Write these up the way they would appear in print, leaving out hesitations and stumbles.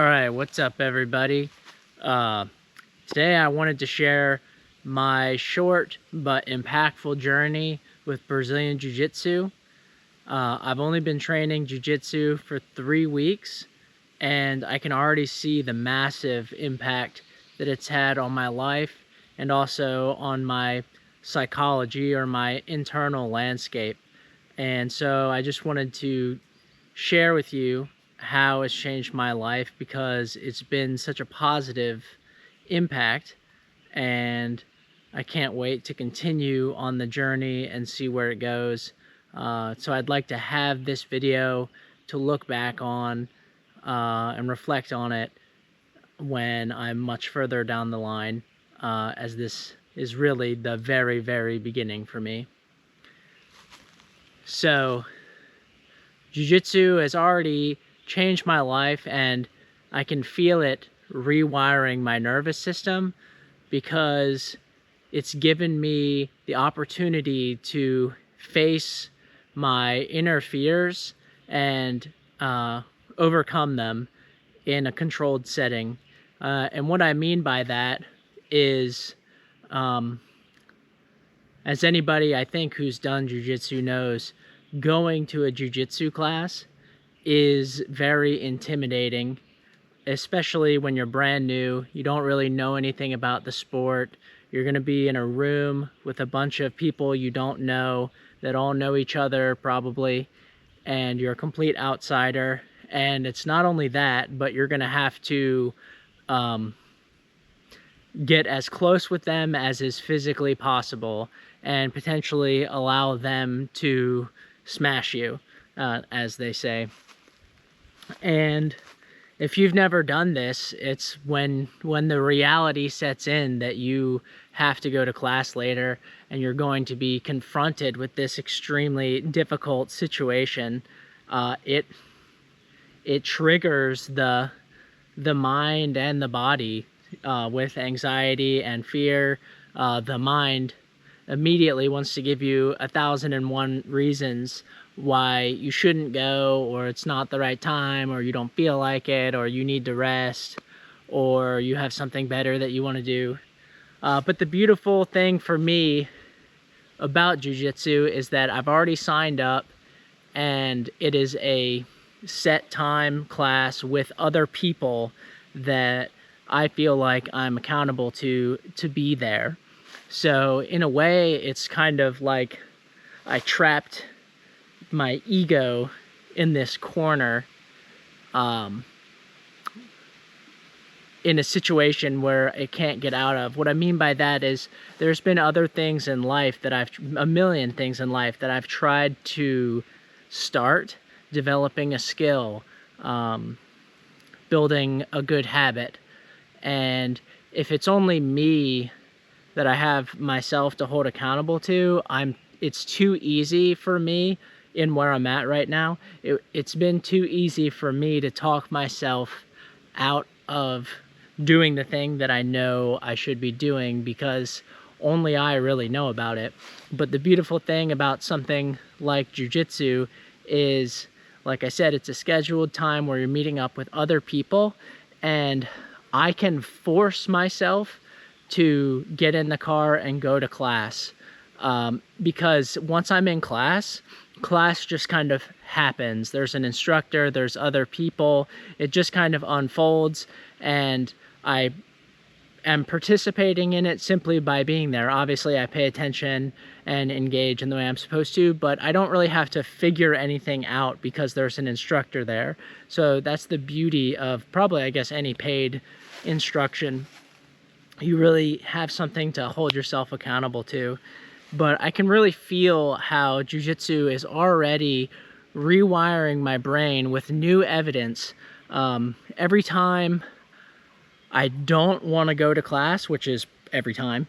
All right, what's up, everybody? Today I wanted to share my short but impactful journey with Brazilian Jiu-Jitsu. I've only been training Jiu-Jitsu for 3 weeks, and I can already see the massive impact that it's had on my life and also on my psychology or my internal landscape. And so I just wanted to share with you how it's changed my life, because it's been such a positive impact, and I can't wait to continue on the journey and see where it goes. So I'd like to have this video to look back on and reflect on it when I'm much further down the line, as this is really the very, very beginning for me. So Jiu-Jitsu has already changed my life, and I can feel it rewiring my nervous system, because it's given me the opportunity to face my inner fears and overcome them in a controlled setting. And what I mean by that is, as anybody I think who's done jiu-jitsu knows, going to a jiu-jitsu class is very intimidating, especially when you're brand new. You don't really know anything about the sport. You're going to be in a room with a bunch of people you don't know that all know each other probably, and you're a complete outsider. And it's not only that, but you're going to have to get as close with them as is physically possible, and potentially allow them to smash you, as they say. And if you've never done this, it's when the reality sets in that you have to go to class later and you're going to be confronted with this extremely difficult situation. It triggers the mind and the body with anxiety and fear. The mind immediately wants to give you 1,001 reasons why you shouldn't go, or it's not the right time, or you don't feel like it, or you need to rest, or you have something better that you want to do. But the beautiful thing for me about jiu-jitsu is that I've already signed up, and it is a set time class with other people that I feel like I'm accountable to be there. So in a way, it's kind of like I trapped my ego in this corner, in a situation where it can't get out of. What I mean by that is there's been other things in life that a million things in life that I've tried to start, developing a skill, building a good habit. And if it's only me that I have myself to hold accountable to, it's too easy for me in where I'm at right now. It's been too easy for me to talk myself out of doing the thing that I know I should be doing, because only I really know about it. But the beautiful thing about something like jiu-jitsu is, like I said, it's a scheduled time where you're meeting up with other people, and I can force myself to get in the car and go to class, because once I'm in class just kind of happens. There's an instructor, there's other people, it just kind of unfolds, and I am participating in it simply by being there. Obviously, I pay attention and engage in the way I'm supposed to, but I don't really have to figure anything out because there's an instructor there. So that's the beauty of probably, I guess, any paid instruction. You really have something to hold yourself accountable to. But I can really feel how jiu-jitsu is already rewiring my brain with new evidence. Every time I don't want to go to class, which is every time,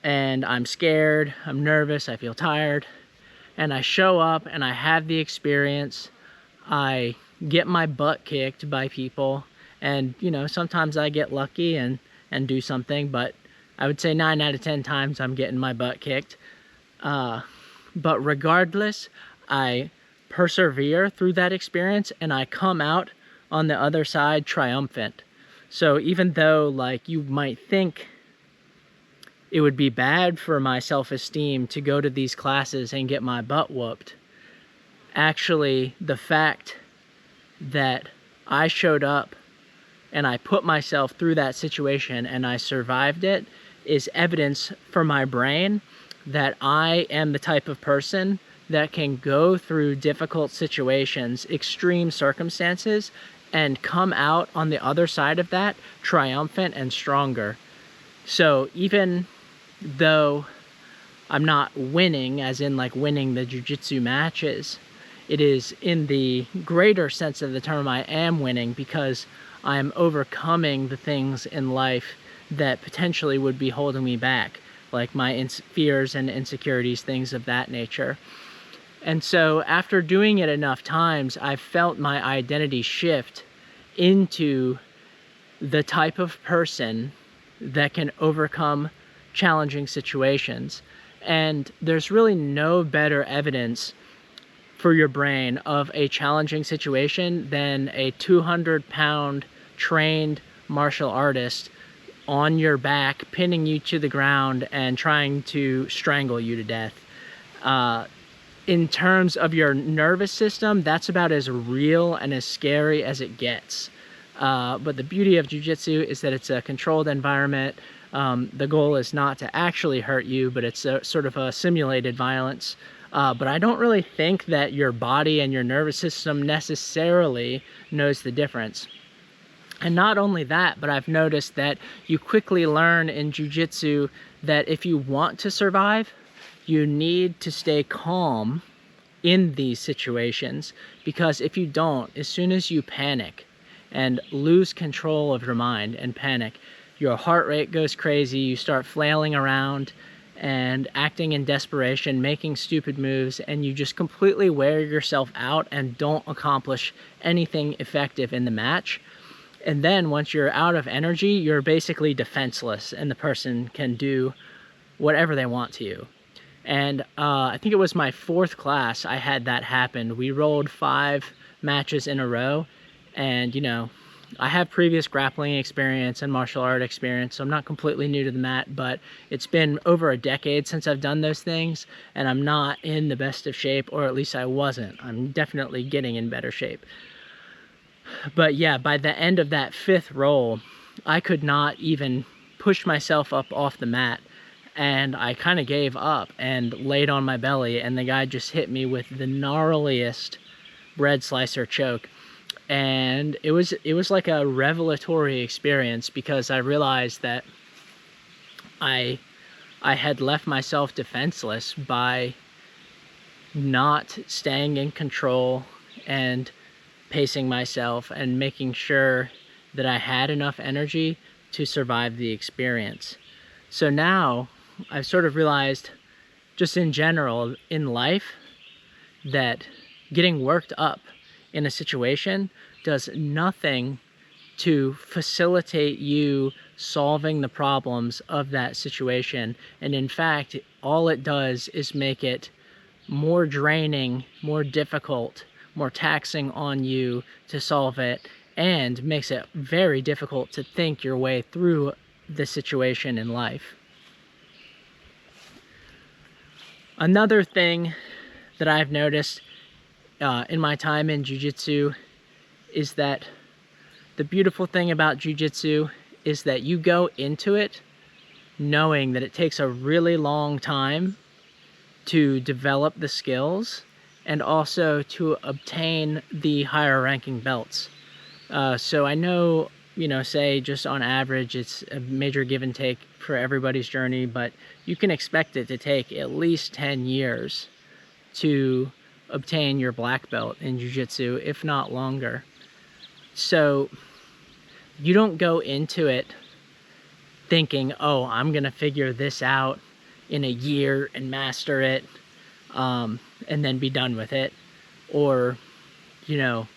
and I'm scared, I'm nervous, I feel tired, and I show up and I have the experience, I get my butt kicked by people, and sometimes I get lucky and do something, but I would say 9 out of 10 times I'm getting my butt kicked. But regardless, I persevere through that experience, and I come out on the other side triumphant. So even though like you might think it would be bad for my self-esteem to go to these classes and get my butt whooped, actually the fact that I showed up and I put myself through that situation and I survived it is evidence for my brain that I am the type of person that can go through difficult situations, extreme circumstances, and come out on the other side of that triumphant and stronger. So even though I'm not winning, as in like winning the jiu-jitsu matches, it is in the greater sense of the term I am winning because I'm overcoming the things in life that potentially would be holding me back, like my fears and insecurities, things of that nature. And so after doing it enough times, I've felt my identity shift into the type of person that can overcome challenging situations. And there's really no better evidence for your brain of a challenging situation than a 200-pound trained martial artist on your back, pinning you to the ground and trying to strangle you to death. In terms of your nervous system, that's about as real and as scary as it gets. But the beauty of jiu-jitsu is that it's a controlled environment. The goal is not to actually hurt you, but it's a sort of a simulated violence. But I don't really think that your body and your nervous system necessarily knows the difference. And not only that, but I've noticed that you quickly learn in jiu-jitsu that if you want to survive, you need to stay calm in these situations, because if you don't, as soon as you panic and lose control of your mind and panic, your heart rate goes crazy, you start flailing around and acting in desperation, making stupid moves, and you just completely wear yourself out and don't accomplish anything effective in the match. And then once you're out of energy, you're basically defenseless and the person can do whatever they want to you. And I think it was my 4th class I had that happen. We rolled 5 matches in a row, and you know, I have previous grappling experience and martial art experience, so I'm not completely new to the mat, but it's been over a decade since I've done those things, and I'm not in the best of shape, or at least I wasn't. I'm definitely getting in better shape. But yeah, by the end of that 5th roll, I could not even push myself up off the mat, and I kind of gave up and laid on my belly, and the guy just hit me with the gnarliest bread slicer choke. And it was like a revelatory experience, because I realized that I had left myself defenseless by not staying in control and pacing myself and making sure that I had enough energy to survive the experience. So now I've sort of realized, just in general in life, that getting worked up in a situation does nothing to facilitate you solving the problems of that situation. And in fact, all it does is make it more draining, more difficult, more taxing on you to solve it, and makes it very difficult to think your way through the situation in life. Another thing that I've noticed in my time in jiu-jitsu is that the beautiful thing about jiu-jitsu is that you go into it knowing that it takes a really long time to develop the skills and also to obtain the higher ranking belts. So I know, you know, say just on average it's a major give and take for everybody's journey, but you can expect it to take at least 10 years to obtain your black belt in jiu-jitsu, if not longer. So you don't go into it thinking, oh, I'm gonna figure this out in a year and master it, and then be done with it. Or, you know,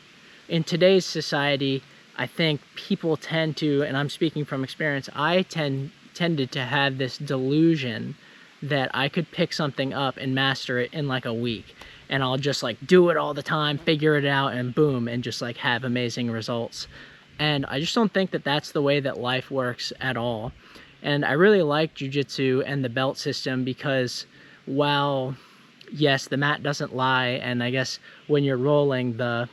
in today's society, I think people tend to, and I'm speaking from experience, I tended to have this delusion that I could pick something up and master it in like a week. and I'll just like do it all the time, figure it out, and boom, and just like have amazing results. And I just don't think that that's the way that life works at all. And I really like jiu-jitsu and the belt system because while yes, the mat doesn't lie, and I guess when you're rolling, there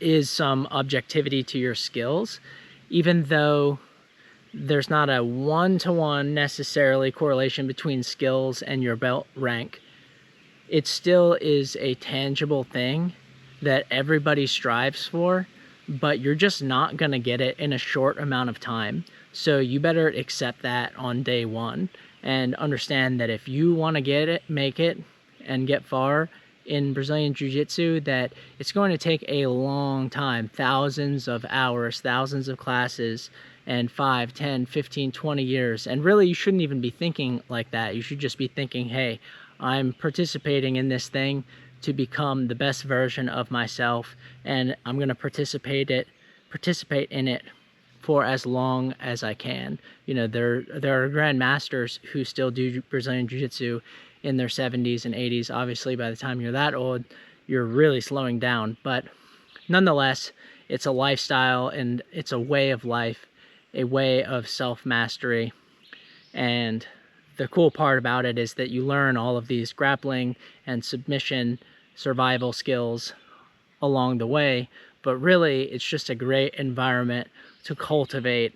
is some objectivity to your skills, even though there's not a one-to-one necessarily correlation between skills and your belt rank. It still is a tangible thing that everybody strives for, but you're just not going to get it in a short amount of time. So you better accept that on day one and understand that if you want to get it, make it, and get far in Brazilian Jiu-Jitsu, that it's going to take a long time, thousands of hours, thousands of classes, and 5, 10, 15, 20 years. And really, you shouldn't even be thinking like that. You should just be thinking, hey, I'm participating in this thing to become the best version of myself, and I'm going to participate in it for as long as I can. You know, there are grandmasters who still do Brazilian Jiu-Jitsu in their 70s and 80s. Obviously, by the time you're that old, you're really slowing down. But nonetheless, it's a lifestyle, and it's a way of life, a way of self-mastery. And the cool part about it is that you learn all of these grappling and submission survival skills along the way, but really it's just a great environment to cultivate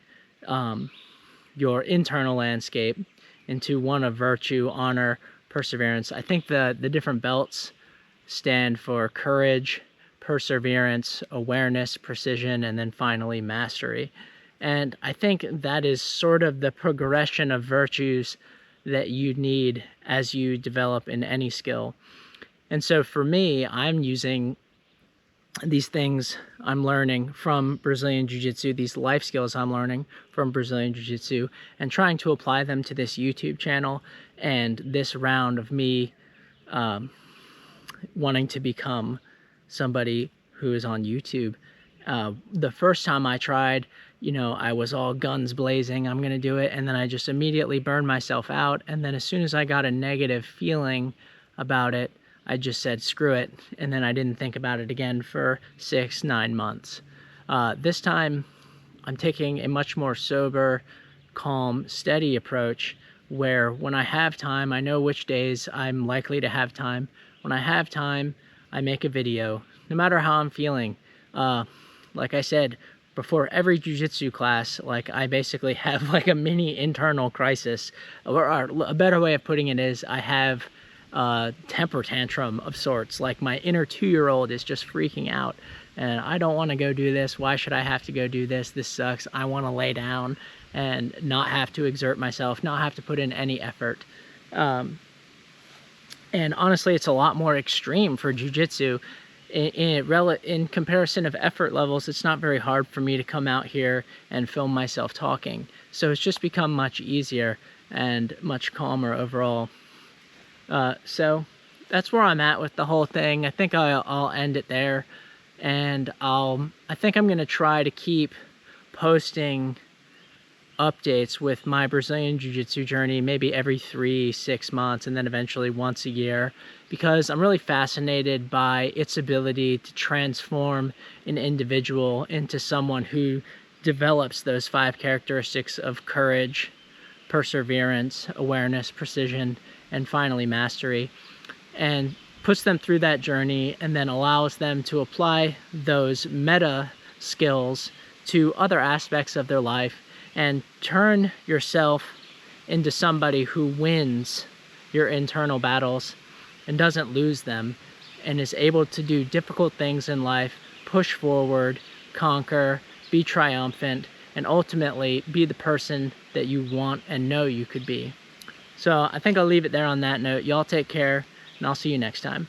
your internal landscape into one of virtue, honor, perseverance. I think the different belts stand for courage, perseverance, awareness, precision, and then finally mastery. And I think that is sort of the progression of virtues that you need as you develop in any skill. And so for me, I'm using these things I'm learning from Brazilian Jiu-Jitsu, these life skills I'm learning from Brazilian Jiu-Jitsu, and trying to apply them to this YouTube channel and this round of me wanting to become somebody who is on YouTube. The first time I tried, you know, I was all guns blazing, I'm gonna do it, and then I just immediately burned myself out. And then as soon as I got a negative feeling about it, I just said, screw it. And then I didn't think about it again for 6-9 months. This time, I'm taking a much more sober, calm, steady approach where when I have time, I know which days I'm likely to have time. When I have time, I make a video, no matter how I'm feeling. Like I said, before every jiu-jitsu class, like I basically have like a mini internal crisis. Or a better way of putting it is I have temper tantrum of sorts. Like my inner 2-year-old is just freaking out, and I don't want to go do this. Why should I have to go do this? This sucks. I want to lay down and not have to exert myself, not have to put in any effort. And honestly, it's a lot more extreme for jiu-jitsu. In comparison of effort levels, it's not very hard for me to come out here and film myself talking. So it's just become much easier and much calmer overall. So that's where I'm at with the whole thing. I think I'll end it there, and I think I'm gonna try to keep posting updates with my Brazilian Jiu-Jitsu journey maybe every 3-6 months, and then eventually once a year, because I'm really fascinated by its ability to transform an individual into someone who develops those 5 characteristics of courage, perseverance, awareness, precision, and finally mastery, and puts them through that journey, and then allows them to apply those meta skills to other aspects of their life, and turn yourself into somebody who wins your internal battles and doesn't lose them, and is able to do difficult things in life, push forward, conquer, be triumphant, and ultimately be the person that you want and know you could be. So I think I'll leave it there on that note. Y'all take care, and I'll see you next time.